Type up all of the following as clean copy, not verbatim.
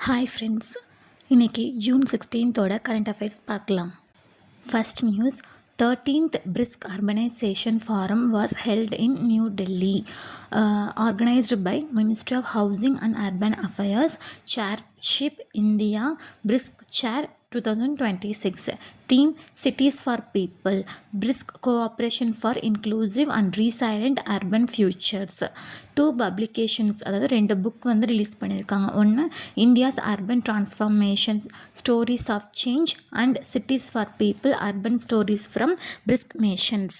Hi friends, இன்றைக்கி June 16th current affairs பார்க்கலாம். First news, 13th Brisk Urbanization Forum was held in New Delhi, organized by Ministry of Housing and Urban Affairs, Chairship India, Brisk Chair 2026. Theme, Cities for People, Brisk Cooperation for Inclusive and Resilient Urban Futures. 2 publications, அதாவது 2 book வந்து release பண்ணியிருக்காங்க. ஒன்று India's urban transformations, stories of change and cities for people, urban stories from BRICS nations.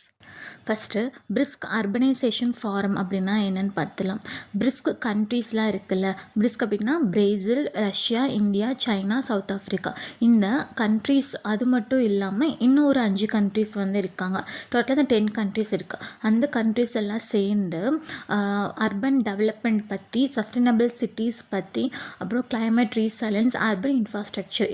First BRICS urbanisation forum அப்படின்னா என்னென்னு பார்த்துலாம். BRICS கண்ட்ரீஸ்லாம் இருக்குல்ல, BRICS அப்படின்னா Brazil, Russia, India, China, South Africa. இந்த கண்ட்ரீஸ் அது மட்டும் இல்லாமல் இன்னும் ஒரு 5 கண்ட்ரீஸ் வந்து இருக்காங்க. டோட்டலாக தான் 10 கண்ட்ரீஸ் இருக்குது. அந்த கண்ட்ரீஸ் எல்லாம் சேர்ந்து அர்பன் டெவலப்மெண்ட் பற்றி, சஸ்டைனபிள் சிட்டிஸ் பற்றி, அப்புறம் கிளைமேட் ரீசைலன்ஸ், அர்பன் இன்ஃப்ராஸ்ட்ரக்சர்,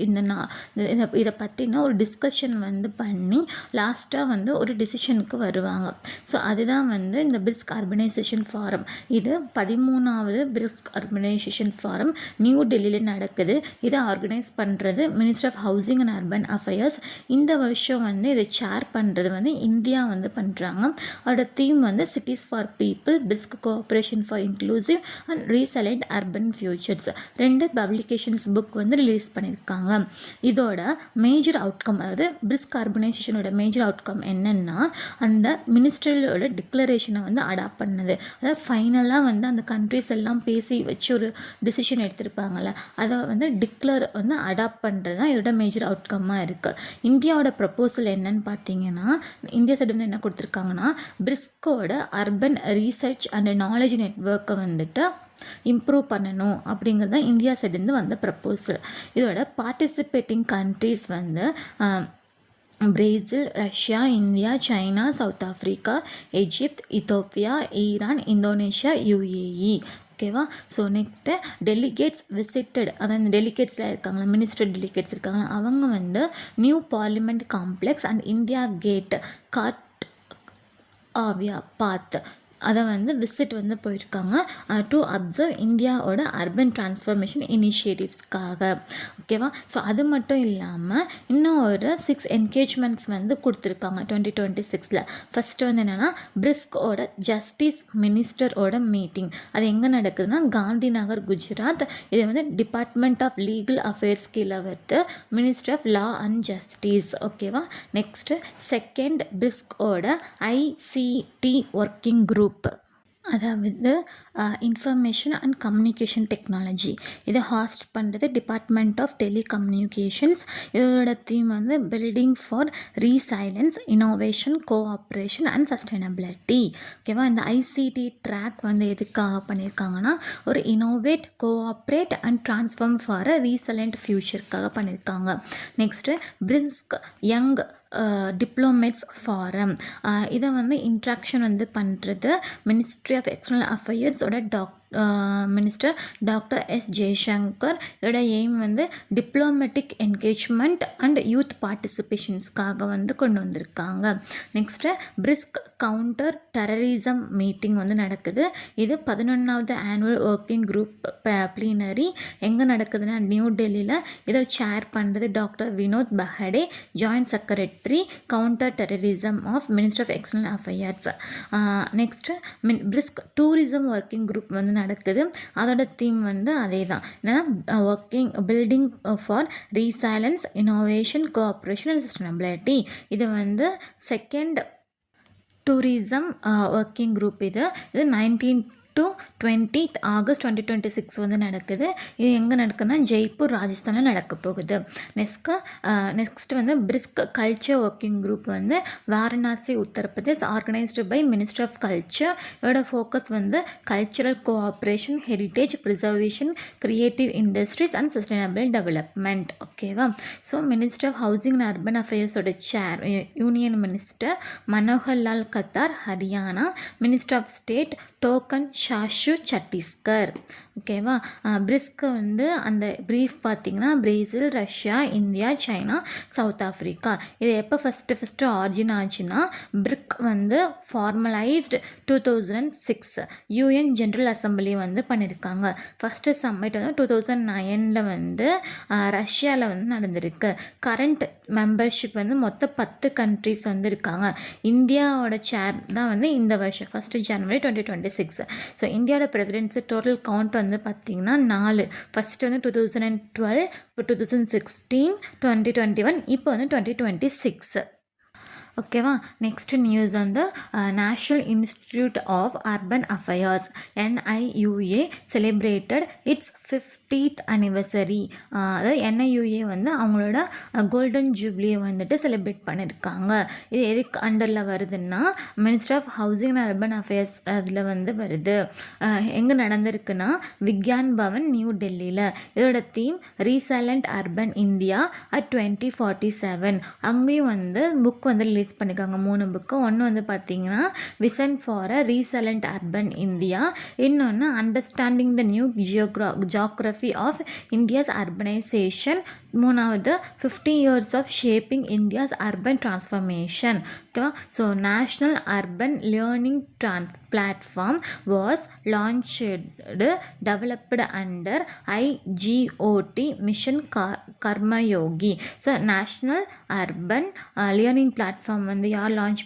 இதை பற்றின ஒரு டிஸ்கஷன் வந்து பண்ணி லாஸ்ட்டாக வந்து ஒரு டிசிஷனுக்கு வருவாங்க. ஸோ அதுதான் வந்து இந்த பிரிஸ்க் அர்பனைசேஷன் ஃபாரம். இது 13வது பிரிஸ்க் அர்பனைசேஷன் ஃபாரம் நியூ டெல்லியில் நடக்குது. இதை ஆர்கனைஸ் பண்ணுறது ministry of housing and urban affairs. இந்த வருஷம் வந்து இதை சேர் பண்ணுறது வந்து இந்தியா வந்து பண்ணுறாங்க. அதோட தீம் வந்து cities for people, BRICS cooperation for inclusive and resilient urban futures. 2 publications book வந்து ரிலீஸ் பண்ணியிருக்காங்க. இதோட மேஜர் அவுட்கம், அதாவது பிரிஸ்க் அர்பனைசேஷனோட மேஜர் அவுட்கம் என்னென்னா, அந்த மினிஸ்ட்ரியோட டிக்ளரேஷனை வந்து அடாப்ட் பண்ணது. அதாவது ஃபைனலாக வந்து அந்த கண்ட்ரிஸ் எல்லாம் பேசி வச்சு ஒரு டிசிஷன் எடுத்திருப்பாங்கள்ல, அதை வந்து டிக்ளர் வந்து அடாப்ட் பண்ணுறது தான் இதோட மேஜர் அவுட்கம்மாக இருக்குது. இந்தியாவோட ப்ரப்போசல் என்னன்னு பார்த்தீங்கன்னா, இந்தியா சைடு வந்து என்ன கொடுத்துருக்காங்கன்னா, பிரிஸ்கோட அர்பன் ரீசர்ச் அண்ட் நாலேஜ் நெட்வொர்க்கை வந்துட்டு இம்ப்ரூவ் பண்ணணும் அப்படிங்கிறது தான் இந்தியா சைடுலேருந்து வந்த ப்ரப்போசல். இதோட பார்ட்டிசிபேட்டிங் கண்ட்ரிஸ் வந்து Brazil, Russia, India, China, South Africa, Egypt, Ethiopia, Iran, Indonesia, UAE. ஓகேவா? ஸோ நெக்ஸ்ட்டு டெலிகேட்ஸ் விசிட்டட், அதாவது டெலிகேட்ஸில் இருக்காங்களா, மினிஸ்டர் டெலிகேட்ஸ் இருக்காங்களா, அவங்க வந்து new parliament complex and India gate Kartavya Path அதை வந்து விசிட் வந்து போயிருக்காங்க டு அப்சர்வ் இந்தியாவோட அர்பன் டிரான்ஸ்ஃபர்மேஷன் இனிஷியேட்டிவ்ஸ்க்காக. ஓகேவா? ஸோ அது மட்டும் இல்லாமல் இன்னும் ஒரு 6 என்கேஜ்மெண்ட்ஸ் வந்து கொடுத்துருக்காங்க 2026. ஃபஸ்ட்டு வந்து என்னென்னா, பிரிஸ்கோட ஜஸ்டிஸ் மினிஸ்டரோட மீட்டிங். அது எங்கே நடக்குதுன்னா, காந்தி நகர், குஜராத். இது வந்து டிபார்ட்மெண்ட் ஆஃப் லீகல் அஃபேர்ஸ் கீழே வருது, ministry of law and justice. ஓகேவா? நெக்ஸ்ட்டு செகண்ட் பிரிஸ்கோட ஐசிடி ஒர்க்கிங் குரூப், அதாவது இன்ஃபர்மேஷன் அண்ட் கம்யூனிகேஷன் டெக்னாலஜி. இதை ஹாஸ்ட் பண்ணுறது டிபார்ட்மெண்ட் ஆஃப் டெலிகம்யூனிகேஷன்ஸ். இதோட தீம் வந்து building for resilience, innovation, cooperation and sustainability. ஓகேவா? இந்த ஐசிடி ட்ராக் வந்து எதுக்காக பண்ணியிருக்காங்கன்னா, ஒரு innovate, cooperate and transform for a resilient ஃபியூச்சருக்காக பண்ணியிருக்காங்க. Next BRICS young diplomats forum. இதை வந்து இன்ட்ராக்ஷன் வந்து பண்ணுறது மினிஸ்ட்ரி ஆஃப் எக்ஸ்டர்னல் அஃபேர்ஸோட மினிஸ்டர் டாக்டர் எஸ் ஜெய்சங்கர். இதோட எய்ம் வந்து டிப்ளமேட்டிக் என்கேஜ்மெண்ட் அண்ட் யூத் பார்ட்டிசிபேஷன்ஸ்க்காக வந்து கொண்டு வந்திருக்காங்க. Next BRICS counter terrorism meeting வந்து நடக்குது. இது 11வது ஆனுவல் ஒர்க்கிங் குரூப் ப்ளீனரி. எங்கே நடக்குதுன்னா, நியூ டெல்லியில். இதை சேர் பண்ணுறது doctor Vinod Bahade, joint secretary counter terrorism of ministry of external affairs. Next BRICS tourism working group வந்து நடக்குது. அதோட தீம் வந்து அதே தான், என்னன்னா building for resilience, innovation, cooperation and sustainability. இது வந்து செகண்ட் டூரிசம் ஒர்க்கிங் குரூப். இது 19 to 20th August 2026 வந்து நடக்குது. இது எங்கே நடக்குதுன்னா, ஜெய்ப்பூர், ராஜஸ்தானில் நடக்க போகுது. நெக்ஸ்ட் வந்து பிரிஸ்க் கல்ச்சர் ஒர்க்கிங் குரூப் வந்து Varanasi, Uttar Pradesh, organised by ministry of culture. இதோட ஃபோக்கஸ் வந்து cultural cooperation, heritage preservation, creative industries and sustainable development. ஓகேவா? So ministry of housing and urban அஃபேர்ஸோட chair union minister Manohar Lal Khattar, Haryana. Minister of state Tokhan Sahu, Chhattisgarh. ஓகேவா. பிரிஸ்க்கு வந்து அந்த brief பார்த்திங்கன்னா Brazil, Russia, India, China, South Africa. இது எப்போ ஃபஸ்ட்டு ஆரிஜின் ஆச்சுன்னா பிரிக் வந்து ஃபார்மலைஸ்டு 2006 யூஎன் ஜென்ரல் அசம்பிளி வந்து பண்ணியிருக்காங்க. ஃபஸ்ட்டு சம்மிட் வந்து 2009 வந்து ரஷ்யாவில் வந்து நடந்திருக்கு. கரண்ட் மெம்பர்ஷிப் வந்து மொத்தம் 10 கண்ட்ரிஸ் வந்து இருக்காங்க. இந்தியாவோட சேர் தான் வந்து இந்த வருஷம் 1 ஜனவரி 2026. ஸோ இந்தியாவோட பிரசிடென்ட்ஸு டோட்டல் கவுண்ட் வந்து பார்த்திங்கன்னா 4. ஃபஸ்ட்டு வந்து 2012, இப்போ 2016, 2021, இப்போ வந்து 2026. ஓகேவா. நெக்ஸ்ட் நியூஸ் வந்து national institute of urban affairs NIUA celebrated its 50th anniversary. அதாவது NIUA வந்து அவங்களோட கோல்டன் ஜூப்ளியை வந்துட்டு செலிப்ரேட் பண்ணியிருக்காங்க. இது எதுக்கு அண்டரில் வருதுன்னா ministry of housing and urban affairs அதில் வந்து வருது. எங்கே நடந்திருக்குன்னா விக்யான் பவன் நியூ டெல்லியில். இதோட தீம் ரீசைலண்ட் அர்பன் இந்தியா at 2047. அங்கேயும் வந்து புக் வந்து ரிலீஸ் பண்ணியிருக்காங்க 3 புக்கு. ஒன்று வந்து பார்த்திங்கன்னா vision for a resilient urban India, இன்னொன்று understanding the new geography of India's urbanisation, மூணாவது 50 years of shaping India's urban transformation. ஓகேவா. So national urban learning platform was launched developed under IGOT mission Karmayogi. So national urban learning platform வந்து யார் launch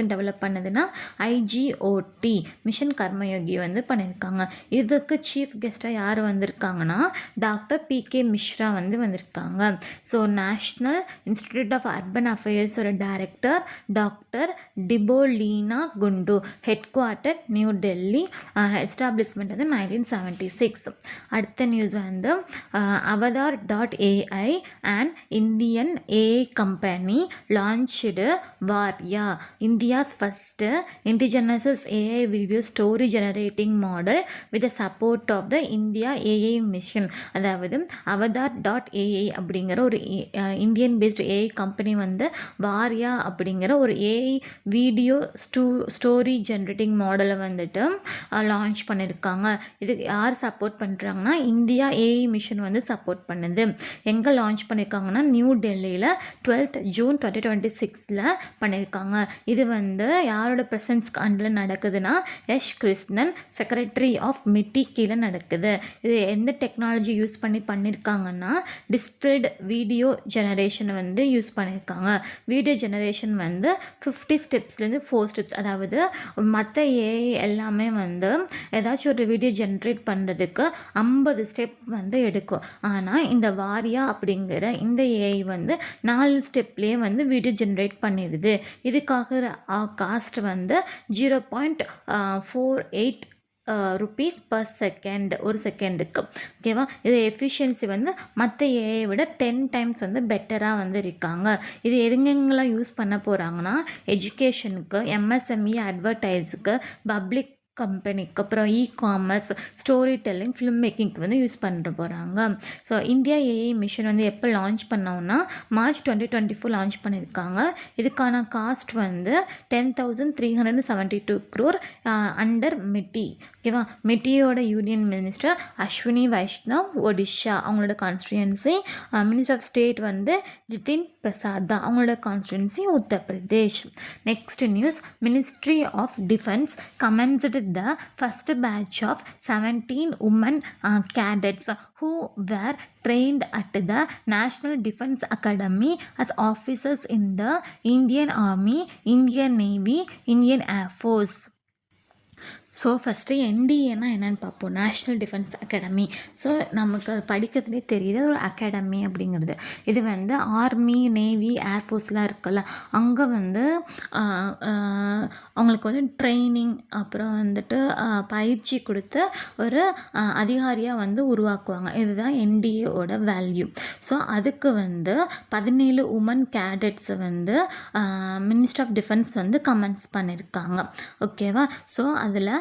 and develop பண்ணதுன்னா IGOT mission Karmayogi வந்து பண்ணியிருக்காங்க. இதுக்கு chief கெஸ்ட்டாக யார் வந்திருக்காங்கன்னா டாக்டர் PK மிஸ்ரா வந்து வந்திருக்காங்க. So national institute of urban அஃபேர்ஸோட director doctor Debolina Kundu, head quarter new Delhi, establishment வந்து 1976. அடுத்த நியூஸ் வந்து Avatar.ai and Indian AI company launched Varya, India's first indigenous AI video story generating model with support of the India AI mission. அதாவது Avatar.ai அப்படிங்கிற ஒரு Indian based AI company வந்து வார்யா அப்படிங்கிற ஒரு AI video story generating மாடலை வந்துட்டு launch பண்ணியிருக்காங்க. இதுக்கு யார் சப்போர்ட் பண்ணுறாங்கன்னா இந்தியா AI மிஷன் வந்து சப்போர்ட் பண்ணுது. எங்கே லான்ச் பண்ணியிருக்காங்கன்னா நியூ டெல்லியில் 12th June 2026 பண்ணியிருக்காங்க. இது வந்து யாரோட ப்ரெசன்ஸ்க்கு அண்டில் நடக்குதுன்னா எஸ் கிருஷ்ணன், செக்ரட்டரி ஆஃப் மிட்டி கீழே நடக்குது. இது எந்த டெக்னாலஜி யூஸ் பண்ணியிருக்காங்கன்னா டிஸ்டில்டு வீடியோ ஜெனரேஷன் வந்து யூஸ் பண்ணியிருக்காங்க. வீடியோ ஜெனரேஷன் வந்து 50 ஸ்டெப்ஸ்லேருந்து 4 ஸ்டெப்ஸ். அதாவது மற்ற AI எல்லாமே வந்து ஏதாச்சும் ஒரு வீடியோ ஜென்ரேட் பண்ணுறதுக்கு 50 ஸ்டெப் வந்து எடுக்கும். ஆனால் இந்த வாரியா அப்படிங்கிற இந்த AI வந்து 4 ஸ்டெப்லேயே வந்து வீடியோ ஜென்ரேட் பண்ணிடுது. இதுக்காக காஸ்ட் வந்து 0.48 rupees per second, ஒரு செகண்டுக்கு. ஓகேவா. இது எஃபிஷியன்சி வந்து மற்ற ஏஐ விட 10 times வந்து பெட்டராக வந்து இருக்காங்க. இது எங்கெங்கெல்லாம் யூஸ் பண்ண போகிறாங்கன்னா எஜுகேஷனுக்கு, MSME அட்வர்டைஸுக்கு, பப்ளிக் கம்பெனிக்கு, அப்புறம் காமர்ஸ், ஸ்டோரி டெல்லிங், ஃபிலிம் மேக்கிங்க்கு வந்து யூஸ் பண்ண போகிறாங்க. ஸோ இந்தியா AI மிஷன் வந்து எப்போ லான்ச் பண்ணோம்னா மார்ச் 2024 லான்ச் பண்ணியிருக்காங்க. இதுக்கான காஸ்ட் வந்து 10,372 crore அண்டர் மிட்டி. ஓகேவா. மிட்டியோட யூனியன் மினிஸ்டர் அஸ்வினி வைஷ்ணவ், ஒடிஷா அவங்களோட கான்ஸ்டிடுவன்சி. மினிஸ்டர் ஆஃப் ஸ்டேட் வந்து ஜிதின் பிரசாத் தான், அவங்களோட constituency Uttar Pradesh. Next news, ministry of defence commenced the first batch of 17 women cadets who were trained at the National Defense Academy as officers in the Indian Army, Indian Navy, Indian Air Force. So first NDAனா என்னென்னு பார்ப்போம். National defence academy. So நமக்கு படிக்கிறதுலே தெரியுது ஒரு academy அப்படிங்கிறது. இது வந்து army, navy, ஏர்ஃபோர்ஸ்லாம் இருக்குல்ல, அங்கே வந்து அவங்களுக்கு வந்து ட்ரைனிங் அப்புறம் வந்துட்டு பயிற்சி கொடுத்து ஒரு அதிகாரியாக வந்து உருவாக்குவாங்க. இதுதான் NDAவோட வேல்யூ. ஸோ அதுக்கு வந்து 17 உமன் கேடட்ஸை வந்து மினிஸ்ட்ரி ஆஃப் டிஃபென்ஸ் வந்து கமெண்ட்ஸ் பண்ணியிருக்காங்க. ஓகேவா. ஸோ அதில்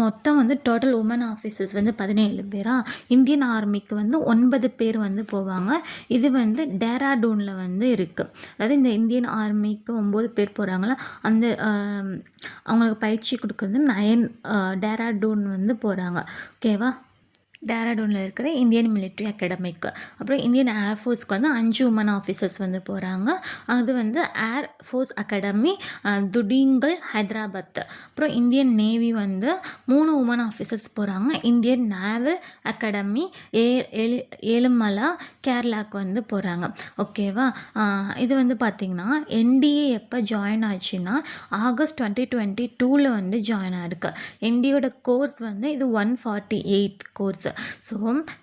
மொத்தம் வந்து டோட்டல் உமன் ஆஃபீஸர்ஸ் வந்து 17 பேரா. இந்தியன் ஆர்மிக்கு வந்து 9 பேர் வந்து போவாங்க. இது வந்து டேராடூனில் வந்து இருக்குது. அதாவது இந்த இந்தியன் ஆர்மிக்கு 9 பேர் போகிறாங்களா, அந்த அவங்களுக்கு பயிற்சி கொடுக்குறது 9 டேராடூன் வந்து போகிறாங்க. ஓகேவா. டேராடூனில் இருக்கிற இந்தியன் மிலிட்ரி அகாடமிக்கு. அப்புறம் இந்தியன் ஏர்ஃபோர்ஸ்க்கு வந்து 5 உமன் ஆஃபீஸர்ஸ் வந்து போகிறாங்க. அது வந்து ஏர் ஃபோர்ஸ் அகாடமி துடிங்கல் ஹைதராபாத். அப்புறம் இந்தியன் நேவி வந்து 3 உமன் ஆஃபீஸர்ஸ் போகிறாங்க. இந்தியன் நேவல் அகாடமி ஏழுமலா கேரளாவுக்கு வந்து போகிறாங்க. ஓகேவா. இது வந்து பார்த்திங்கன்னா என்டிஏ எப்போ ஜாயின் ஆச்சுன்னா ஆகஸ்ட் 2022 வந்து ஜாயின் ஆயிருக்கு. என்டியோட கோர்ஸ் வந்து இது 148 கோர்ஸ். ஸோ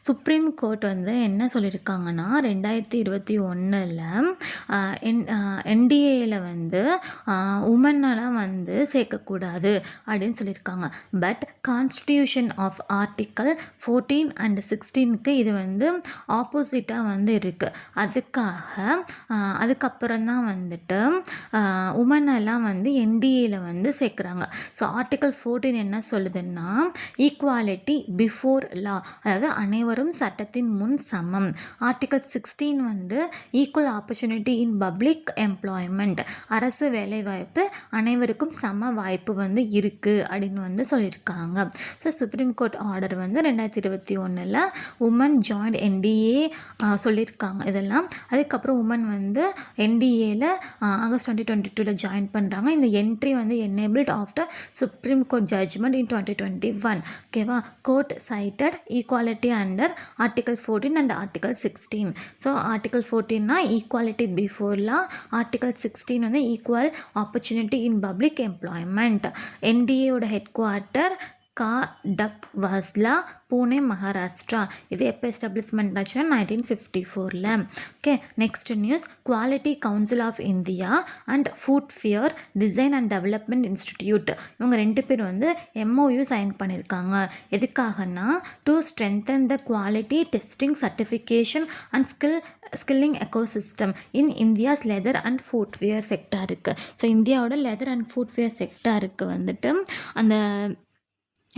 சுப்ரீம் கோர்ட் வந்து என்ன சொல்லியிருக்காங்கன்னா 2021 என்டிஏயில் வந்து உமனெல்லாம் வந்து சேர்க்கக்கூடாது அப்படின்னு சொல்லியிருக்காங்க. But constitution of article 14 and 16க்கு இது வந்து ஆப்போசிட்டாக வந்து இருக்குது. அதுக்கப்புறம் தான் வந்துட்டு உமனெல்லாம் வந்து என்டிஏயில் வந்து சேர்க்குறாங்க. ஸோ ஆர்டிக்கல் 14 என்ன சொல்லுதுன்னா ஈக்குவாலிட்டி பிஃபோர் லா, அதாவது அனைவரும் சட்டத்தின் முன் சமம். ஆர்டிக்கல் 16 வந்து equal opportunity in public employment, அரசு வேலைவாய்ப்பு அனைவருக்கும் சம வாய்ப்பு வந்து இருக்குது அப்படின்னு வந்து சொல்லியிருக்காங்க. ஸோ சுப்ரீம் கோர்ட் ஆர்டர் வந்து 2021 உமன் ஜாயின்ட் என்டிஏ சொல்லியிருக்காங்க இதெல்லாம். அதுக்கப்புறம் உமன் வந்து என்டிஏல ஆகஸ்ட் 2022 ஜாயின் பண்ணுறாங்க. இந்த என்ட்ரி வந்து enabled after supreme court judgement in 2021. ஓகேவா. Court cited equality under article 14 and article 16. So article 14னா ஈக்குவாலிட்டி பிஃபோர் லா, ஆர்டிகல் 16 வந்து equal opportunity in public employment. என்டிஏயோட ஹெட் குவார்ட்டர் காடக்வாஸ்லா, பூனே, மகாராஷ்டிரா. இது எப்போ எஸ்டாப்ளிஷ்மெண்ட் ஆச்சுன்னா 1954. Okay. Next news. Quality council of India and footwear design and development institute, இவங்க 2 பேர் வந்து MOU sign பண்ணியிருக்காங்க. எதுக்காகனா to strengthen the quality testing certification and skilling ecosystem in India's leather and footwear செக்டாருக்கு. So இந்தியாவோட leather and footwear செக்டாருக்கு வந்துட்டு அந்த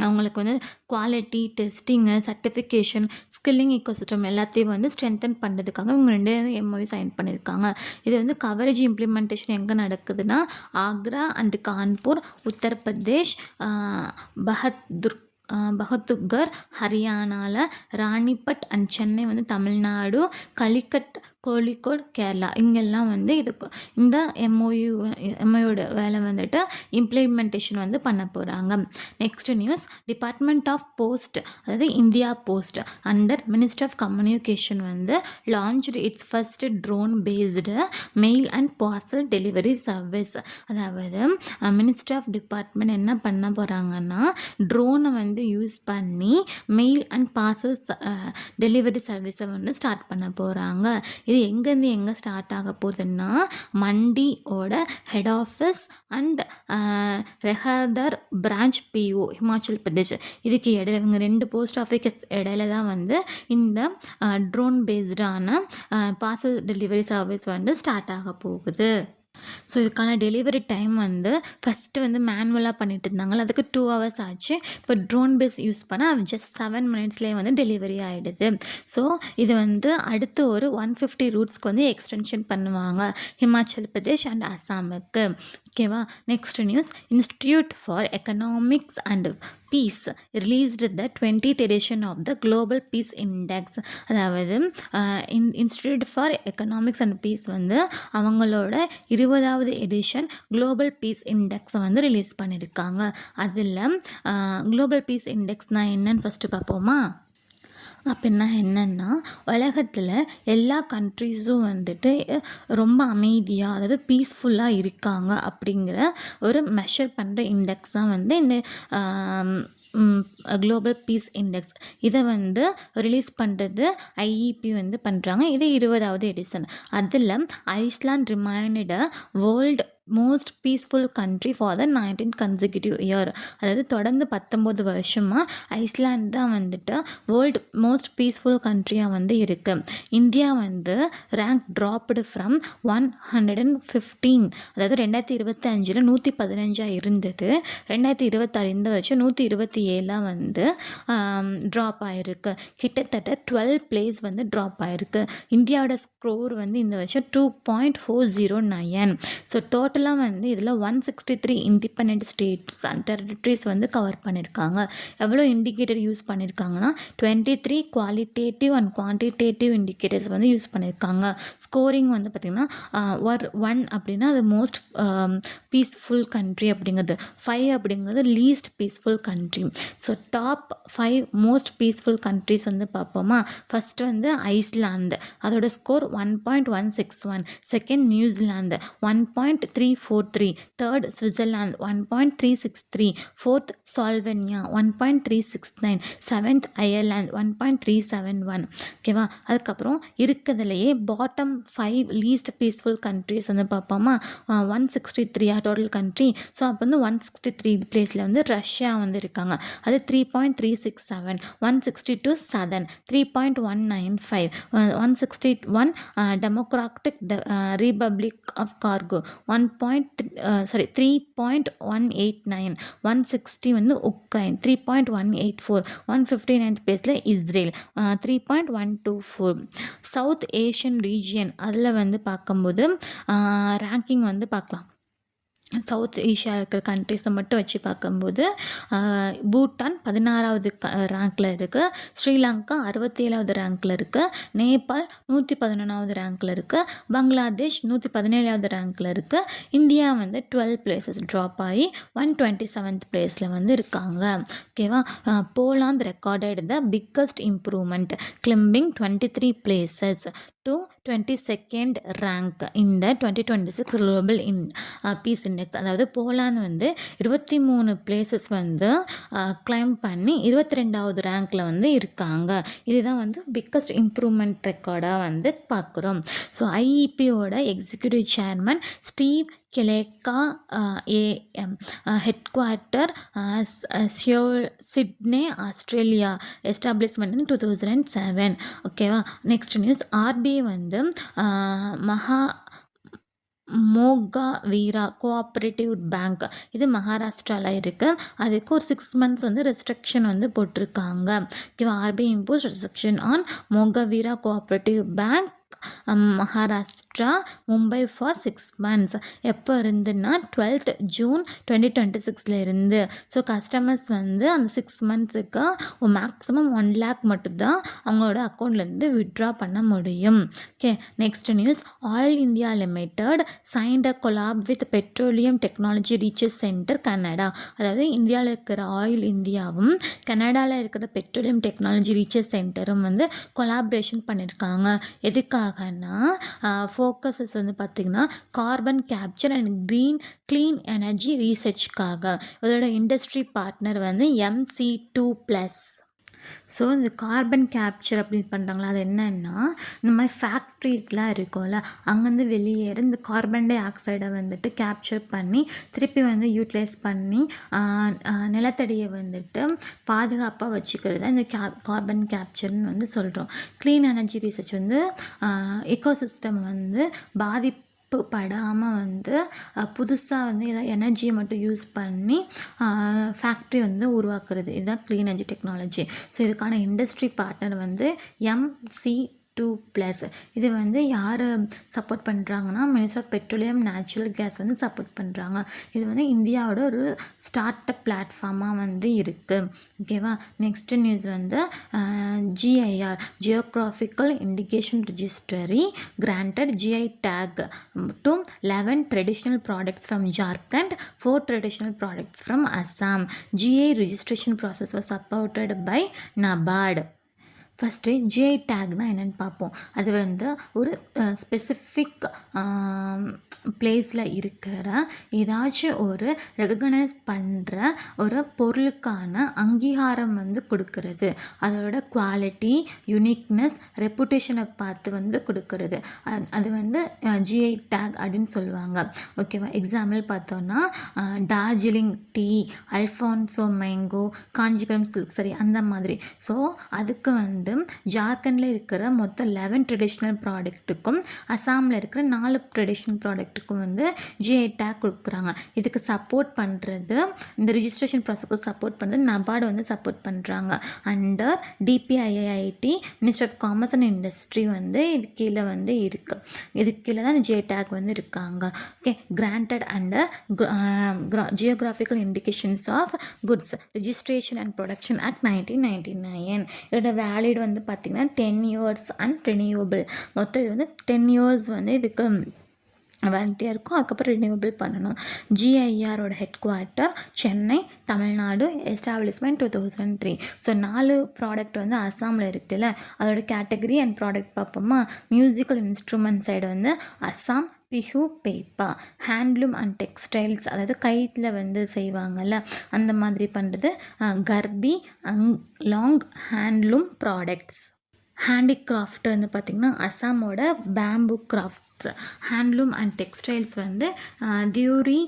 அவங்களுக்கு வந்து குவாலிட்டி டெஸ்டிங்கு சர்டிஃபிகேஷன் ஸ்கில்லிங் ஈக்கோசிஸ்டம் எல்லாத்தையும் வந்து ஸ்ட்ரென்தன் பண்ணுறதுக்காக இவங்க 2 MOU சைன் பண்ணியிருக்காங்க. இது வந்து கவரேஜ் இம்ப்ளிமெண்டேஷன் எங்கே நடக்குதுன்னா ஆக்ரா அண்ட் கான்பூர் உத்தரப்பிரதேஷ், பகத்துகர் ஹரியானாவில், ராணிப்பட் அண்ட் சென்னை வந்து தமிழ்நாடு, கலிக்கட் கோழிக்கோடு கேரளா, இங்கெல்லாம் வந்து இந்த எம்ஓயோட வேலை வந்துட்டு இம்ப்ளிமெண்டேஷன் வந்து பண்ண போகிறாங்க. Next news. Department of post, அதாவது India post under ministry of communication வந்து launched its first drone based mail and parcel delivery service. அதாவது மினிஸ்ட்ரி ஆஃப் டிபார்ட்மெண்ட் என்ன பண்ண போகிறாங்கன்னா ட்ரோனை வந்து யூஸ் பண்ணி மெயில் அண்ட் பார்சல் டெலிவரி சர்வீஸை வந்து ஸ்டார்ட் பண்ண போகிறாங்க. இது எங்கேருந்து எங்கே ஸ்டார்ட் ஆக போகுதுன்னா மண்டியோட head office and Rehatar branch PO Himachal Pradesh. இதுக்கு இடையில இவங்க 2 போஸ்ட் ஆஃபீஸ் இடையில தான் வந்து இந்த ட்ரோன் பேஸ்டான பார்சல் டெலிவரி சர்வீஸ் வந்து ஸ்டார்ட் ஆக போகுது. ஸோ இதுக்கான டெலிவரி டைம் வந்து ஃபஸ்ட்டு வந்து மேனுவலாக பண்ணிட்டு இருந்தாங்களா, அதுக்கு 2 hours ஆச்சு. இப்போ ட்ரோன் பேஸ் யூஸ் பண்ணால் ஜஸ்ட் 7 minutesலேயே வந்து டெலிவரி ஆகிடுது. ஸோ இது வந்து அடுத்து ஒரு 150 ரூட்ஸ்க்கு வந்து எக்ஸ்டென்ஷன் பண்ணுவாங்க ஹிமாச்சல் பிரதேஷ் அண்ட் அசாமுக்கு. ஓகேவா. Next news. Institute for economics and peace released the 20th edition of the global peace index. அதாவது institute for economics and peace வந்து அவங்களோட 20வது எடிஷன் குளோபல் பீஸ் இண்டெக்ஸை வந்து ரிலீஸ் பண்ணியிருக்காங்க. அதில் குளோபல் பீஸ் இண்டெக்ஸ்னால் என்னன்னு ஃபஸ்ட்டு பார்ப்போமா. அப்படின்னா என்னென்னா உலகத்தில் எல்லா கண்ட்ரீஸும் வந்துட்டு ரொம்ப அமைதியாக, அதாவது பீஸ்ஃபுல்லாக இருக்காங்க அப்படிங்கிற ஒரு மெஷர் பண்ணுற இண்டெக்ஸ் தான் வந்து இந்த குளோபல் பீஸ் இண்டெக்ஸ். இதை வந்து ரிலீஸ் பண்ணுறது IEP வந்து பண்ணுறாங்க. இது 20வது எடிஷன். அதில் Iceland remained world most peaceful country for the 19th consecutive year. அதாவது தொடர்ந்து 19 வருஷமாக ஐஸ்லாண்ட் தான் வந்துட்டு வேர்ல்டு மோஸ்ட் பீஸ்ஃபுல் கண்ட்ரியாக வந்து இருக்குது. இந்தியா வந்து ரேங்க் ட்ராப்டு ஃப்ரம் 115, அதாவது 2025 115 இருந்தது. 2026 இந்த வருஷம் 127 வந்து ட்ராப் ஆகிருக்கு. கிட்டத்தட்ட 12 place வந்து ட்ராப் ஆகிருக்கு. இந்தியாவோட ஸ்கோர் வந்து இந்த வருஷம் 2.409. ஸோ டோட்டல் டோட்டலாக வந்து இதில் 163 இண்டிபெண்ட் ஸ்டேட்ஸ் அண்ட் டெரிட்டரிஸ் வந்து கவர் பண்ணியிருக்காங்க. எவ்வளோ இண்டிகேட்டர் யூஸ் பண்ணியிருக்காங்கன்னா 23 குவாலிட்டேட்டிவ் அண்ட் குவான்டிடேட்டிவ் இண்டிகேட்டர்ஸ் வந்து யூஸ் பண்ணியிருக்காங்க. ஸ்கோரிங் வந்து பார்த்திங்கன்னா ஒன் அப்படின்னா அது மோஸ்ட் பீஸ்ஃபுல் கண்ட்ரி அப்படிங்கிறது, 5 அப்படிங்கிறது least peaceful country. So top 5 most peaceful countries வந்து பார்ப்போமா. ஃபஸ்ட்டு வந்து ஐஸ்லாந்து, அதோட score 1.161. Second New Zealand 1.343. Third Switzerland 1.363. Fourth Slovenia 1.369. Seventh Ireland 1.371. ஓகேவா. அதுக்கப்புறம் இருக்கிறதுலையே பாட்டம் 5 லீஸ்ட் பீஸ்ஃபுல் கண்ட்ரிஸ் வந்து பார்ப்போமா. 163 டோட்டல் கண்ட்ரி. ஸோ அப்போ வந்து 163 பிளேஸில் வந்து ரஷ்யா வந்து இருக்காங்க. அது 3.367. 162 southern 3.195. 161 Democratic Republic of Congo 3.189. 160 வந்து உக்ரைன் 3.184. 159th பிளேஸில் இஸ்ரேல் 3.124. சவுத் ஏஷியன் ரீஜியன் அதில் வந்து பார்க்கும்போது ரேங்கிங் வந்து பார்க்கலாம். சவுத் ஏஷியா இருக்கிற கண்ட்ரிஸை மட்டும் வச்சு பார்க்கும்போது பூட்டான் 16வது ரேங்க்கில் இருக்குது. ஸ்ரீலங்கா 67வது ரேங்க்கில் இருக்குது. நேபாள் 111வது ரேங்க்கில் இருக்குது. பங்களாதேஷ் 117வது ரேங்க்கில் இருக்குது. இந்தியா வந்து 12 பிளேசஸ் ட்ராப் ஆகி 127th பிளேஸில் வந்து இருக்காங்க. ஓகேவா. Poland recorded the biggest improvement, climbing 23 places to 22nd rank இந்த 2026 குளோபல் பீஸ் இண்டெக்ஸ். அதாவது போலாந்து வந்து 23 பிளேசஸ் வந்து கிளைம் பண்ணி 22வது ரேங்க்கில் வந்து இருக்காங்க. இதுதான் வந்து பிக்கஸ்ட் இம்ப்ரூவ்மெண்ட் ரெக்கார்டாக வந்து பார்க்குறோம். ஸோ ஐஇபியோட executive chairman Steve Killelea AM headquarter Sydney Australia, establishment in 2007. ஓகேவா. நெக்ஸ்ட் நியூஸ், ஆர்பிஐ வந்து மோகாவீரா கோஆப்ரேட்டிவ் பேங்க், இது மகாராஷ்டிராவில் இருக்குது. அதுக்கு ஒரு 6 months வந்து ரெஸ்ட்ரிக்ஷன் வந்து போட்டிருக்காங்க. ஓகேவா. RBI impose restriction on Mogaveera cooperative bank Maharashtra Mumbai for 6 months. எப்போ இருந்துன்னா 12th June 2026 இருந்து. ஸோ கஸ்டமர்ஸ் வந்து அந்த 6 monthsக்கு மேக்ஸிமம் 1 lakh மட்டும்தான் அவங்களோட அக்கௌண்ட்லேருந்து வித்ட்ரா பண்ண முடியும். Okay. Next news, oil India limited signed a collab with petroleum technology research centre Canada. அதாவது இந்தியாவில் இருக்கிற ஆயில் இந்தியாவும் கனடாவில் இருக்கிற பெட்ரோலியம் டெக்னாலஜி ரீசர்ச் சென்டரும் வந்து கொலாபரேஷன் பண்ணியிருக்காங்க. எதுக்காகனா ஃபோக்கஸஸ் வந்து பார்த்திங்கன்னா carbon capture and clean energy ரீசர்ச்காக. இதோட இண்டஸ்ட்ரி பார்ட்னர் வந்து MC2+. ஸோ இந்த கார்பன் கேப்சர் அப்படி பண்ணுறாங்களா, அது என்னன்னா இந்த மாதிரி ஃபேக்ட்ரிஸ்லாம் இருக்கும்ல, அங்கேருந்து வெளியேற இந்த கார்பன் டை ஆக்சைடை வந்துட்டு கேப்சர் பண்ணி திருப்பி வந்து யூட்டிலைஸ் பண்ணி நிலத்தடியை வந்துட்டு பாதுகாப்பாக வச்சுக்கிறது இந்த கார்பன் கேப்சர்னு வந்து சொல்கிறோம். க்ளீன் எனர்ஜி ரிசர்ச் வந்து எக்கோசிஸ்டம் வந்து படாமல் வந்து புதுசாக வந்து ஏதாவது எனர்ஜியை மட்டும் யூஸ் பண்ணி ஃபேக்ட்ரி வந்து உருவாக்குறது, இதுதான் க்ளீன் எனர்ஜி டெக்னாலஜி. ஸோ இதுக்கான இண்டஸ்ட்ரி பார்ட்னர் வந்து MC2+. இது வந்து யார் சப்போர்ட் பண்ணுறாங்கன்னா ministry of petroleum natural gas வந்து சப்போர்ட் பண்ணுறாங்க. இது வந்து இந்தியாவோட ஒரு ஸ்டார்ட் அப் பிளாட்ஃபார்மாக வந்து இருக்குது. ஓகேவா. நெக்ஸ்ட் நியூஸ் வந்து GIR geographical indication registry granted GI take to 11 traditional products from Jharkhand, 4 traditional products from Assam. GI registration process was supported by NABARD. First GI டேக்னா என்னென்னு பார்ப்போம். அது வந்து ஒரு ஸ்பெசிஃபிக் பிளேஸில் இருக்கிற ஏதாச்சும் ஒரு ரெகக்னைஸ் பண்ணுற ஒரு பொருளுக்கான அங்கீகாரம் வந்து கொடுக்கறது. அதோட குவாலிட்டி, யூனிக்னஸ், ரெப்புடேஷனை பார்த்து வந்து கொடுக்கறது. அது வந்து GI டேக் அப்படின்னு சொல்லுவாங்க. ஓகேவா. எக்ஸாம்பிள் பார்த்தோன்னா Darjeeling tea, Alphonso mango, Kanchipuram silk சரி அந்த மாதிரி. ஸோ அதுக்கு வந்து வந்து ஜார்க்கண்டில் இருக்கிற மொத்தம் 11 ட்ரெடிஷ்னல் ப்ராடக்ட்டுக்கும் அசாமில் இருக்கிற 4 ட்ரெடிஷ்னல் ப்ராடக்ட்டுக்கும் வந்து ஜிஐ டேக் கொடுக்குறாங்க. இதுக்கு சப்போர்ட் பண்ணுறது, இந்த ரிஜிஸ்ட்ரேஷன் ப்ராசஸ்க்கு சப்போர்ட் பண்ணுறது நபார்டு வந்து சப்போர்ட் பண்ணுறாங்க. Under DPIIT minister of commerce and industry வந்து இது கீழே வந்து இருக்குது. இதுக்கு கீழே தான் ஜிஐ டேக் வந்து இருக்காங்க. Okay, granted under geographical indications of goods registration and protection act 1999. இதோட வேலிட் வந்து பார்த்திங்கன்னா 10 years அண்ட் ரினியூவபிள். மொத்தம் இது வந்து 10 years வந்து இதுக்கு வேலிட்டியாக இருக்கும். அதுக்கப்புறம் ரினியூவபிள் பண்ணணும். ஜிஐஆரோட head quarter Chennai, Tamil Nadu. Establishment 2003. So 4 product வந்து அஸ்ஸாமில் இருக்குல்ல, அதோட கேட்டகரி அண்ட் ப்ராடக்ட் பார்ப்போமா. மியூசிக்கல் இன்ஸ்ட்ருமெண்ட் சைடு வந்து Assam Bihu Pepa. Handloom and textiles, அதாவது கைத்தில் வந்து செய்வாங்கள்ல அந்த மாதிரி பண்ணுறது கர்பி லாங் ஹேண்ட்லூம் ப்ராடக்ட்ஸ். ஹேண்டிகிராஃப்ட் வந்து பார்த்திங்கன்னா அஸ்ஸாமோட bamboo crafts. Handloom and textiles வந்து தியூரி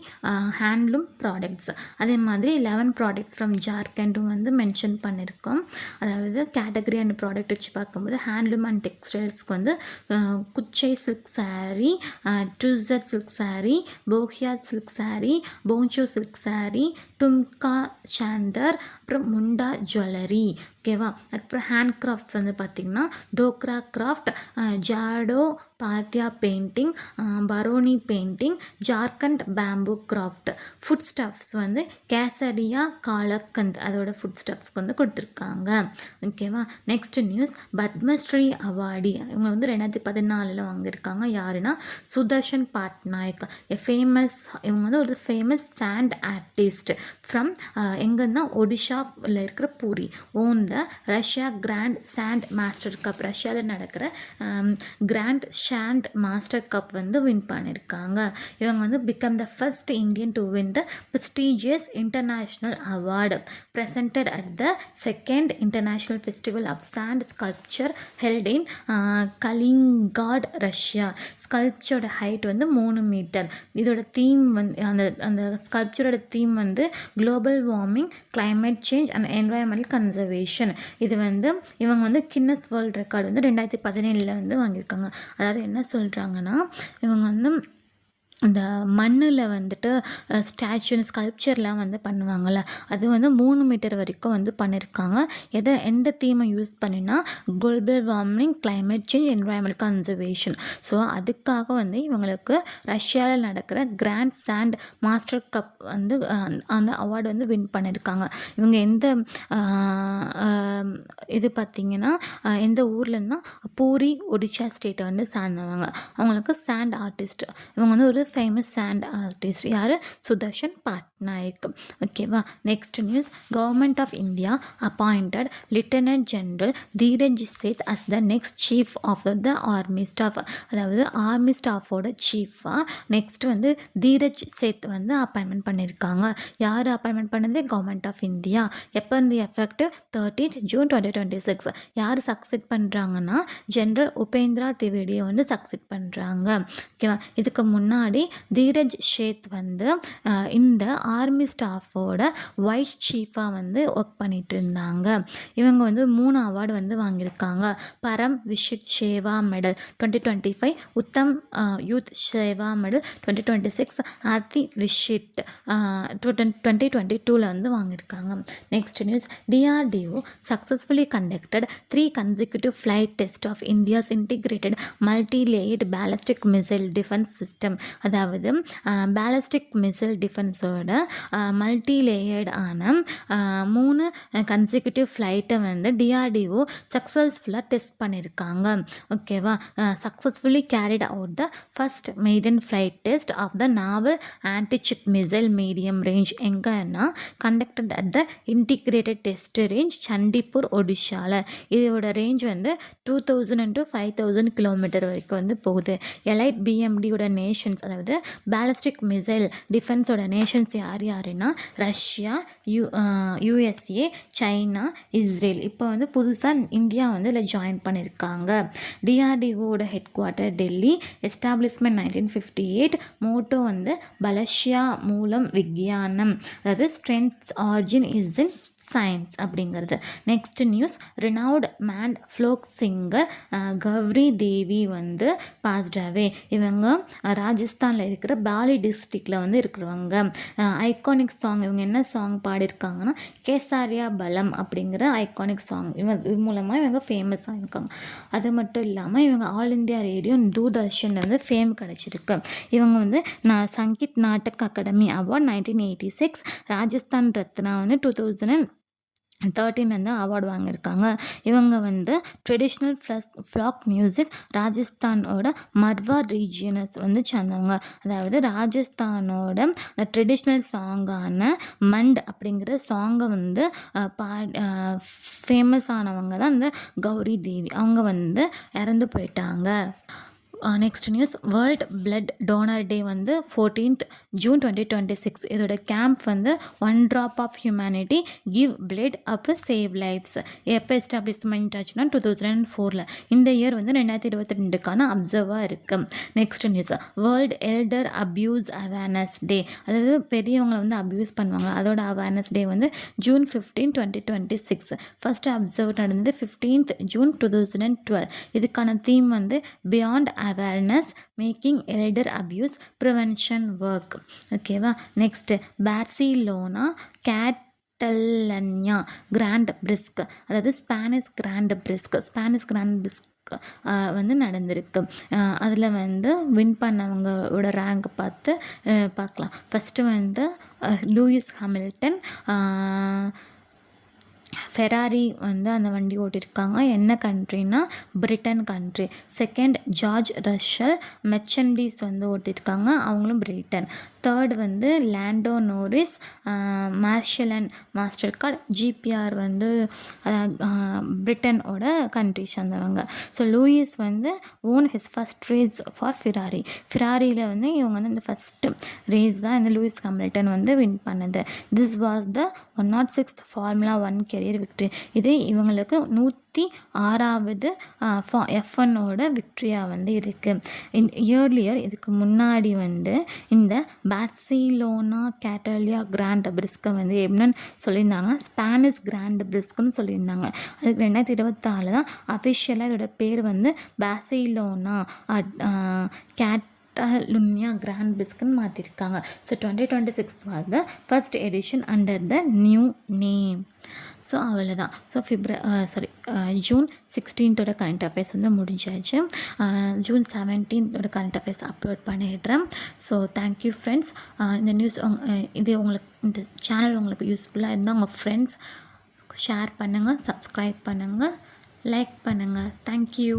ஹேண்ட்லூம் ப்ராடக்ட்ஸ். அதே மாதிரி 11 ப்ராடக்ட்ஸ் ஃப்ரம் ஜார்க்கண்டும் வந்து மென்ஷன் பண்ணியிருக்கோம். அதாவது கேட்டகரி அண்ட் ப்ராடக்ட் வச்சு பார்க்கும்போது ஹேண்ட்லூம் அண்ட் டெக்ஸ்டைல்ஸ்க்கு வந்து Kuchai silk sari, Tussar silk sari, Bohiya silk sari, Bonjo silk sari, Dumka Santhar, அப்புறம் முண்டா ஜுவல்லரி. ஓகேவா. அதுக்கப்புறம் ஹேண்ட் கிராஃப்ட்ஸ் வந்து பார்த்திங்கன்னா Dogra craft, Jadopatia painting, Baroni painting, Jharkhand bamboo craft. Food stuffs வந்து கேசரியா காலக்கந்த், அதோட ஃபுட் ஸ்டஃப்ஸ்க்கு வந்து கொடுத்துருக்காங்க. ஓகேவா. நெக்ஸ்ட் நியூஸ், பத்மஸ்ரீ அவார்டி இவங்க வந்து 2014 வாங்கியிருக்காங்க. யாருன்னா சுதர்ஷன் பட்நாயக். இவங்க வந்து ஒரு ஃபேமஸ் சாண்ட் ஆர்டிஸ்ட் ஃப்ரம் எங்கன்னா ஒடிஷாவில் இருக்கிற Puri. Won the Russia grand sand master cup. ரஷ்யாவில் நடக்கிற கிராண்ட் சாண்ட் மாஸ்டர் கப் வந்து வின் பண்ணியிருக்காங்க. இவங்க வந்து become the first Indian to win the prestigious international award presented at the second international festival of sand sculpture held in Kaliningrad, Russia. ஸ்கல்ப்சரோட height வந்து 3 metre. இதோட theme வந்து அந்த ஸ்கல்ப்சரோட தீம் வந்து global warming, climate change and environmental conservation. இது வந்து இவங்க வந்து கின்னஸ் வேர்ல்ட் ரெக்கார்டு வந்து 2017 வந்து வாங்கியிருக்காங்க. அதாவது என்ன சொல்கிறாங்கன்னா, இவங்க வந்து இந்த மண்ணில் வந்துட்டு ஸ்டாச்சு ஸ்கல்ப்சர்லாம் வந்து பண்ணுவாங்கள்ல, அது வந்து 3 மீட்டர் வரைக்கும் வந்து பண்ணியிருக்காங்க. எந்த தீமை யூஸ் பண்ணினா global warming, climate change, environmental conservation. So அதுக்காக வந்து இவங்களுக்கு ரஷ்யாவில் நடக்கிற கிராண்ட் சாண்ட் மாஸ்டர் கப் வந்து அந்த அவார்டு வந்து வின் பண்ணியிருக்காங்க. இவங்க எந்த இது பார்த்திங்கன்னா எந்த ஊர்லன்னா பூரி, ஒடிஷா ஸ்டேட்டை வந்து சார்ந்தவங்க. அவங்களுக்கு சாண்ட் ஆர்டிஸ்ட். இவங்க வந்து ஒரு ஃபேமஸ் சாண்ட் ஆர்டிஸ்ட். யார்? சுதர்ஷன் பட்நாயக். ஓகேவா. Next news, government of India appointed lieutenant general Dheeraj Seth as the next chief of the army staff. அதாவது ஆர்மி ஸ்டாஃபோட சீஃபாக நெக்ஸ்ட் வந்து தீரஜ் சேத் வந்து அப்பாயின்மெண்ட் பண்ணியிருக்காங்க. யார் அப்பாயின்மெண்ட் பண்ணது? Government of India. எப்போ இருந்து எஃபெக்டிவ்? 13th June 2026. யார் சக்செட் பண்ணுறாங்கன்னா ஜெனரல் உபேந்திரா திவேடியை வந்து சக்செட் பண்ணுறாங்க. ஓகேவா. இதுக்கு முன்னாடி தீரஜ் சேத் வந்து இந்த ஆர்மி ஸ்டாஃபோட வைஸ் சீஃபாக வந்து ஒர்க் பண்ணிட்டு இருந்தாங்க. இவங்க வந்து 3 அவார்டு வந்து வாங்கியிருக்காங்க. பரம் விஷித் சேவா மெடல் 2025, உத்தம் யூத் சேவா மெடல் 2026, ஆதி விஷித் 2022 வந்து வாங்கியிருக்காங்க. Next news, DRDO successfully conducted 3 consecutive flight tests of India's integrated multi-layered ballistic missile defense system. அதாவது பேலஸ்டிக் மிசைல் டிஃபென்ஸோட மல்டி லேயர்டான 3 கன்சிக்யூட்டிவ் ஃப்ளைட்டை வந்து டிஆர்டிஓ சக்ஸஸ்ஃபுல்லாக டெஸ்ட் பண்ணியிருக்காங்க. ஓகேவா. Successfully carried out the first maiden flight test of the naval anti-ship missile medium range. எங்கன்னா conducted at the integrated test range Chandipur, ஒடிஷாவில். இதோட ரேஞ்ச் வந்து 2000 to 5000 கிலோமீட்டர் வரைக்கும் வந்து போகுது. எலைட் பிஎம்டியோட நேஷன்ஸ், அதாவது பேலஸ்டிக் மிசைல் டிஃபென்ஸோட நேஷன்ஸ் யாருன்னா ரஷ்யா, யூஎஸ்ஏ, சைனா, இஸ்ரேல். இப்போ வந்து புதுசாக இந்தியா வந்து இதில் ஜாயின் பண்ணியிருக்காங்க. டிஆர்டிஓட head quarter Delhi. Establishment 1958. Motto வந்து பலஷ்யா மூலம் விக்யானம், அதாவது strengths origin is in science அப்படிங்கிறது. Next news, renowned folk singer Gauri Devi வந்து பாஸ்ட் அவே. இவங்க ராஜஸ்தானில் இருக்கிற பாலி டிஸ்ட்ரிக்டில் வந்து இருக்கிறவங்க. ஐகானிக் சாங், இவங்க என்ன சாங் பாடியிருக்காங்கன்னா கேசாரியா பலம் அப்படிங்கிற ஐகானிக் சாங். இது மூலமாக இவங்க ஃபேமஸ் ஆகிருக்காங்க. அது மட்டும் இல்லாமல் இவங்க ஆல் இந்தியா ரேடியோ தூர்தர்ஷன் வந்து ஃபேம் கிடச்சிருக்கு. இவங்க வந்து சங்கீத் நாடக் அகாடமி அவார்ட் 1986, ராஜஸ்தான் ரத்னா வந்து 2013 வந்து அவார்டு வாங்கியிருக்காங்க. இவங்க வந்து ட்ரெடிஷ்னல் ஃப்ளாக் மியூசிக் ராஜஸ்தானோட மர்வார் ரீஜியனஸ் வந்து சேர்ந்தவங்க. அதாவது ராஜஸ்தானோட ட்ரெடிஷ்னல் சாங்கான மண்ட் அப்படிங்கிற சாங்கை வந்து ஃபேமஸ் ஆனவங்க தான் இந்த கௌரி தேவி. அவங்க வந்து இறந்து போயிட்டாங்க. Next news, world blood donor day வந்து 14th June 2026. இதோட கேம்ப் வந்து 1 drop of humanity give blood up save lives. எப்போ எஸ்டாப்ளிஷ்மெண்ட் ஆச்சுன்னா 2004. இந்த இயர் வந்து 2022க்கான அப்சர்வாக இருக்குது. Next news, world elder abuse awareness day. அதாவது பெரியவங்களை வந்து அப்யூஸ் பண்ணுவாங்க, அதோட அவேர்னஸ் டே வந்து June 15, 2026. ஃபர்ஸ்ட் அப்சர்வ் நடந்தது 15th June 2012. இதுக்கான தீம் வந்து beyond awareness making elder abuse prevention work. ஓகேவா. Next, Barcelona Catalunya grand prix, அதாவது ஸ்பானிஷ் கிராண்ட் பிரிஸ்க் வந்து நடந்திருக்கு. அதில் வந்து வின் பண்ணவங்களோட ரேங்க் பார்க்கலாம். ஃபஸ்ட்டு வந்து லூயிஸ் ஹாமில்டன், ஃபெராரி வந்து அந்த வண்டி ஓட்டியிருக்காங்க. என்ன கண்ட்ரினா Britain country. Second George Russell Mercedes வந்து ஓட்டியிருக்காங்க, அவங்களும் பிரிட்டன். தேர்ட் வந்து Lando Norris McLaren master card GPR வந்து பிரிட்டனோட கண்ட்ரி சேர்ந்தவங்க. ஸோ லூயிஸ் வந்து won his first race for ஃபிராரியில் வந்து இவங்க வந்து இந்த ஃபஸ்ட்டு ரேஸ் தான் இந்த லூயிஸ் ஹாமில்டன் வந்து வின் பண்ணது. This was the 106th Formula 1 career victory. இது இவங்களுக்கு 106வது F1ஓட விக்ட்ரியாக வந்து இருக்குது. இயர்லியர் இதுக்கு முன்னாடி வந்து இந்த பார்சிலோனா கேட்டலியா கிராண்ட் பிரிஸ்கை வந்து எப்படின்னு சொல்லியிருந்தாங்க, ஸ்பானிஷ் கிராண்ட் பிரிஸ்க்குன்னு சொல்லியிருந்தாங்க. அதுக்கு 2024 தான் அஃபிஷியலாக இதோட பேர் வந்து பார்சிலோனா கேட்டலுன்யா கிராண்ட் பிரிஸ்க்குன்னு மாற்றிருக்காங்க. So 2026 was the first edition under the new name. So அவ்வளோதான். So June 16th current affairs வந்து முடிஞ்சாச்சு. June 17th current affairs upload பண்ணிடுறேன். So thank you friends. இந்த நியூஸ் இந்த சேனல் உங்களுக்கு யூஸ்ஃபுல்லாக இருந்தால் உங்கள் ஃப்ரெண்ட்ஸ் ஷேர் பண்ணுங்கள், சப்ஸ்கிரைப் பண்ணுங்கள், லைக் பண்ணுங்கள். தேங்க்யூ.